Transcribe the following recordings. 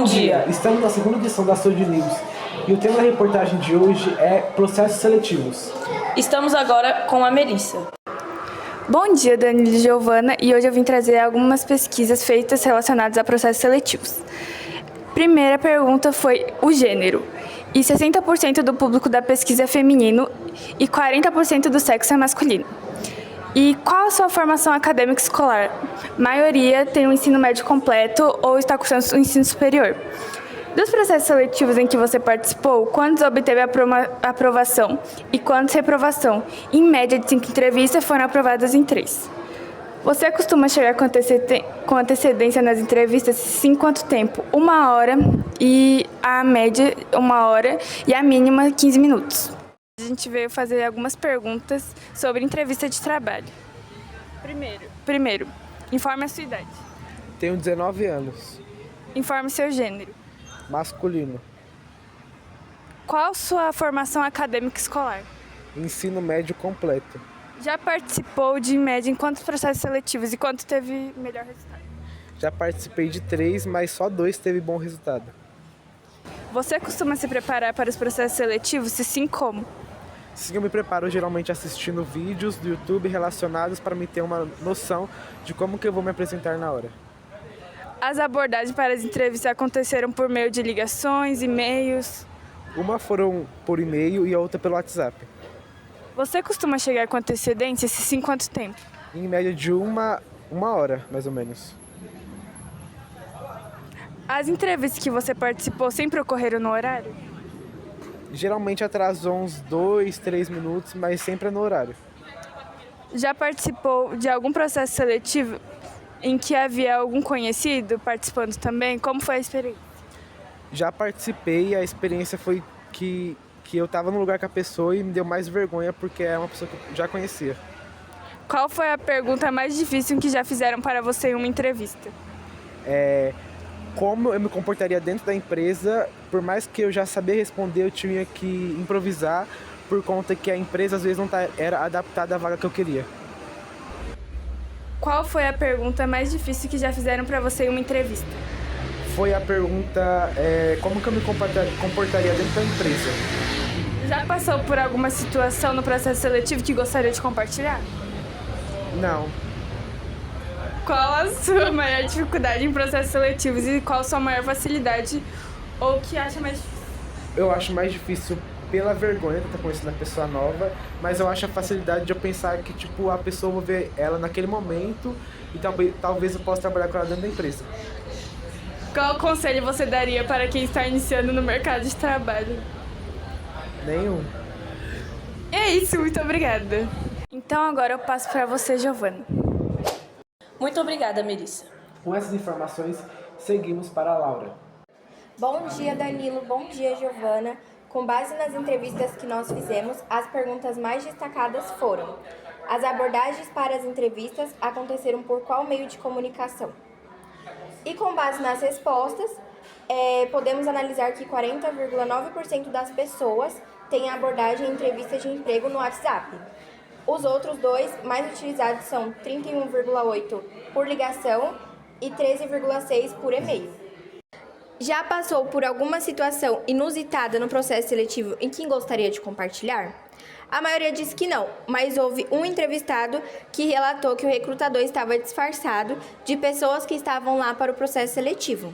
dia! Estamos na segunda edição da Saúde News e o tema da reportagem de hoje é processos seletivos. Estamos agora com a Melissa. Bom dia, Danilo e Giovana, e hoje eu vim trazer algumas pesquisas feitas relacionadas a processos seletivos. Primeira pergunta foi o gênero, e 60% do público da pesquisa é feminino e 40% do sexo é masculino. E qual a sua formação acadêmica escolar? Maioria tem o ensino médio completo ou está cursando o ensino superior. Dos processos seletivos em que você participou, quantos obteve aprovação e quantos reprovação? Em média de 5 entrevistas, foram aprovadas em 3. Você costuma chegar com antecedência nas entrevistas? Sim, quanto tempo? 1 hora e a média 1 hora e a mínima 15 minutos. A gente veio fazer algumas perguntas sobre entrevista de trabalho. Primeiro, informe a sua idade. Tenho 19 anos. Informe seu gênero. Masculino. Qual sua formação acadêmica escolar? Ensino médio completo. Já participou de média em quantos processos seletivos e quanto teve melhor resultado? Já participei de 3, mas só 2 teve bom resultado. Você costuma se preparar para os processos seletivos? Se sim, como? Sim, eu me preparo geralmente assistindo vídeos do YouTube relacionados para me ter uma noção de como que eu vou me apresentar na hora. As abordagens para as entrevistas aconteceram por meio de ligações, e-mails? Uma foram por e-mail e a outra pelo WhatsApp. Você costuma chegar com antecedência? Se sim, quanto tempo? Em média de uma hora, mais ou menos. As entrevistas que você participou sempre ocorreram no horário? Geralmente atrasou uns 2, 3 minutos, mas sempre é no horário. Já participou de algum processo seletivo em que havia algum conhecido participando também? Como foi a experiência? Já participei e a experiência foi que eu estava no lugar com a pessoa e me deu mais vergonha porque é uma pessoa que eu já conhecia. Qual foi a pergunta mais difícil que já fizeram para você em uma entrevista? Como eu me comportaria dentro da empresa, por mais que eu já sabia responder, eu tinha que improvisar por conta que a empresa às vezes não era adaptada à vaga que eu queria. Qual foi a pergunta mais difícil que já fizeram para você em uma entrevista? Foi a pergunta, como que eu me comportaria dentro da empresa. Já passou por alguma situação no processo seletivo que gostaria de compartilhar? Não. Qual a sua maior dificuldade em processos seletivos e qual a sua maior facilidade ou que acha mais difícil? Eu acho mais difícil pela vergonha de estar conhecendo a pessoa nova, mas eu acho a facilidade de eu pensar que a pessoa vou ver ela naquele momento e talvez eu possa trabalhar com ela dentro da empresa. Qual conselho você daria para quem está iniciando no mercado de trabalho? Nenhum. É isso, muito obrigada. Então agora eu passo para você, Giovana. Muito obrigada, Melissa. Com essas informações, seguimos para a Laura. Bom dia, Danilo. Bom dia, Giovana. Com base nas entrevistas que nós fizemos, as perguntas mais destacadas foram: as abordagens para as entrevistas aconteceram por qual meio de comunicação? E com base nas respostas, podemos analisar que 40,9% das pessoas têm abordagem em entrevista de emprego no WhatsApp. Os outros 2 mais utilizados são 31,8% por ligação e 13,6% por e-mail. Já passou por alguma situação inusitada no processo seletivo em que gostaria de compartilhar? A maioria disse que não, mas houve um entrevistado que relatou que o recrutador estava disfarçado de pessoas que estavam lá para o processo seletivo.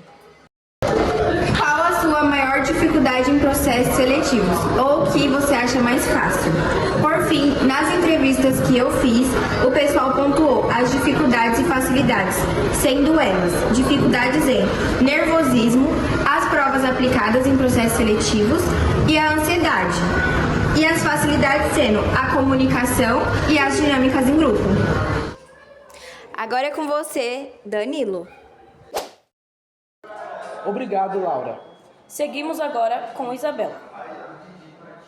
Qual a sua maior dificuldade em processos seletivos? Ou o que você acha mais fácil? Por fim, nas entrevistas que eu fiz, o pessoal pontuou as dificuldades e facilidades, sendo elas dificuldades em nervosismo, as provas aplicadas em processos seletivos e a ansiedade. E as facilidades sendo a comunicação e as dinâmicas em grupo. Agora é com você, Danilo. Obrigado, Laura. Seguimos agora com Isabela.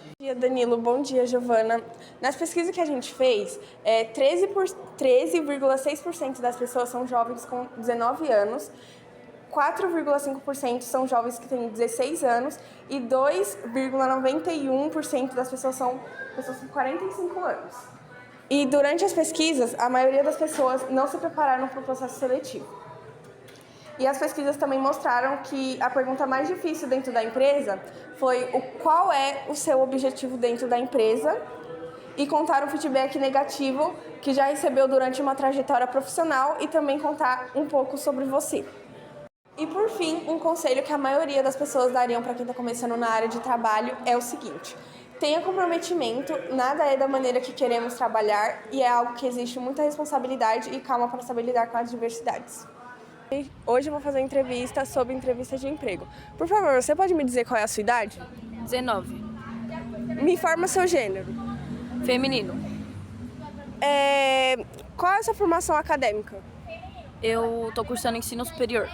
Bom dia, Danilo. Bom dia, Giovana. Nas pesquisas que a gente fez, 13,6% das pessoas são jovens com 19 anos, 4,5% são jovens que têm 16 anos e 2,91% das pessoas são pessoas com 45 anos. E durante as pesquisas, a maioria das pessoas não se prepararam para o processo seletivo. E as pesquisas também mostraram que a pergunta mais difícil dentro da empresa foi qual é o seu objetivo dentro da empresa e contar um feedback negativo que já recebeu durante uma trajetória profissional e também contar um pouco sobre você. E por fim, um conselho que a maioria das pessoas dariam para quem está começando na área de trabalho é o seguinte: tenha comprometimento, nada é da maneira que queremos trabalhar e é algo que existe muita responsabilidade e calma para saber lidar com as diversidades. Hoje eu vou fazer uma entrevista sobre entrevista de emprego. Por favor, você pode me dizer qual é a sua idade? 19. Me informa seu gênero. Feminino. Qual é a sua formação acadêmica? Eu tô cursando ensino superior.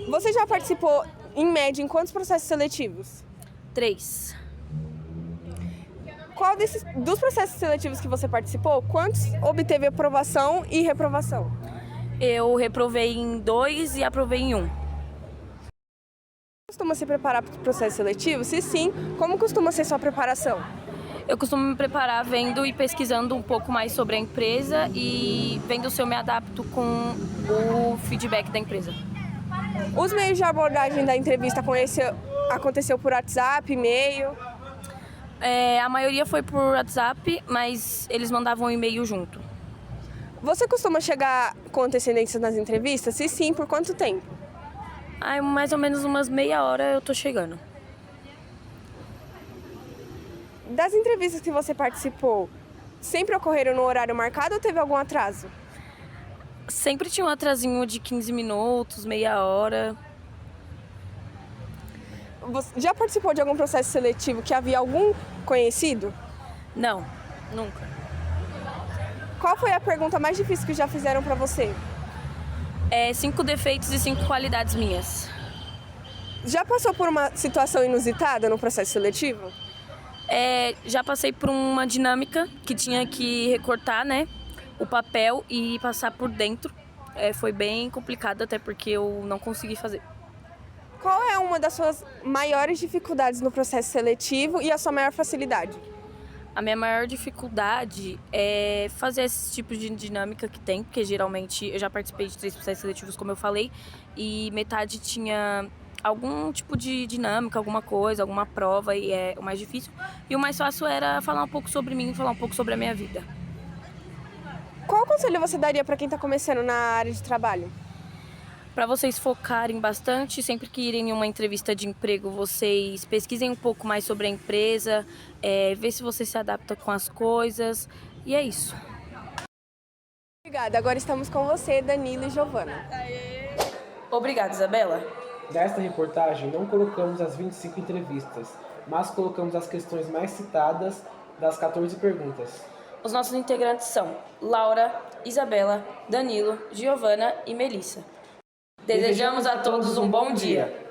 Você já participou, em média, em quantos processos seletivos? 3. Qual dos processos seletivos que você participou, quantos obteve aprovação e reprovação? Eu reprovei em 2 e aprovei em 1. Costuma se preparar para o processo seletivo? Se sim, como costuma ser sua preparação? Eu costumo me preparar vendo e pesquisando um pouco mais sobre a empresa e vendo se eu me adapto com o feedback da empresa. Os meios de abordagem da entrevista aconteceu por WhatsApp, e-mail? A maioria foi por WhatsApp, mas eles mandavam um e-mail junto. Você costuma chegar com antecedência nas entrevistas? Se sim, por quanto tempo? Mais ou menos umas meia hora eu tô chegando. Das entrevistas que você participou, sempre ocorreram no horário marcado ou teve algum atraso? Sempre tinha um atrasinho de 15 minutos, meia hora. Você já participou de algum processo seletivo que havia algum conhecido? Não, nunca. Qual foi a pergunta mais difícil que já fizeram para você? 5 defeitos e 5 qualidades minhas. Já passou por uma situação inusitada no processo seletivo? Já passei por uma dinâmica que tinha que recortar, né, o papel e passar por dentro. Foi bem complicado, até porque eu não consegui fazer. Qual é uma das suas maiores dificuldades no processo seletivo e a sua maior facilidade? A minha maior dificuldade é fazer esses tipos de dinâmica que tem, porque geralmente eu já participei de 3 processos seletivos, como eu falei, e metade tinha algum tipo de dinâmica, alguma coisa, alguma prova, e é o mais difícil. E o mais fácil era falar um pouco sobre mim, falar um pouco sobre a minha vida. Qual conselho você daria para quem está começando na área de trabalho? Para vocês focarem bastante, sempre que irem em uma entrevista de emprego, vocês pesquisem um pouco mais sobre a empresa, ver se você se adapta com as coisas, e é isso. Obrigada, agora estamos com você, Danilo e Giovana. Obrigada, Isabela. Nesta reportagem não colocamos as 25 entrevistas, mas colocamos as questões mais citadas das 14 perguntas. Os nossos integrantes são Laura, Isabela, Danilo, Giovana e Melissa. Desejamos a todos um bom dia.